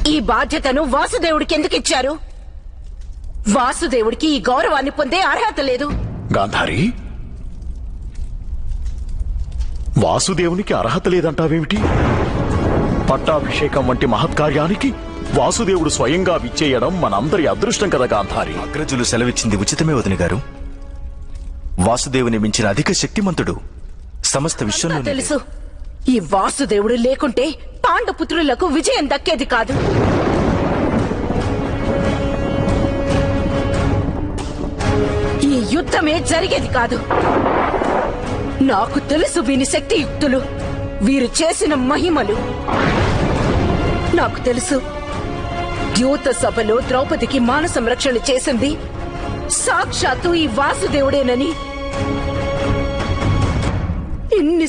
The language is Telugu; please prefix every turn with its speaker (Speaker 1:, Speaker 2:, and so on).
Speaker 1: ఈ బాధ్యతను వాసుదేవుడికి ఎందుకు ఇచ్చారు? వాసుదేవుడికి ఈ గౌరవాన్ని పొందే అర్హత లేదు.
Speaker 2: గాంధారి, వాసుదేవునికి అర్హత లేదంటావేమిటి? పట్టాభిషేకం వంటి మహత్కార్యానికి వాసుదేవుడు స్వయంగా విచ్చేయడం మనందరి అదృష్టం కదా గాంధారి.
Speaker 3: అగ్రజులు సెలవిచ్చింది ఉచితమే వదిన గారు. వాసుదేవుని మించిన అధిక శక్తిమంతుడు సమస్త విశ్వంలో
Speaker 1: తెలుసు. ఈ వాసుదేవుడు లేకుంటే పాండుపుత్రులకు విజయం దక్కేది కాదు. ఈ యుద్ధమే జరిగేది కాదు. నాకు తెలుసు వీని శక్తియుక్తులు, వీరు చేసిన మహిమలు. నాకు తెలుసు ద్యూత సభలో ద్రౌపదికి మాన సంరక్షణ చేసింది సాక్షాత్తు ఈ వాసుదేవుడేనని. ఇన్ని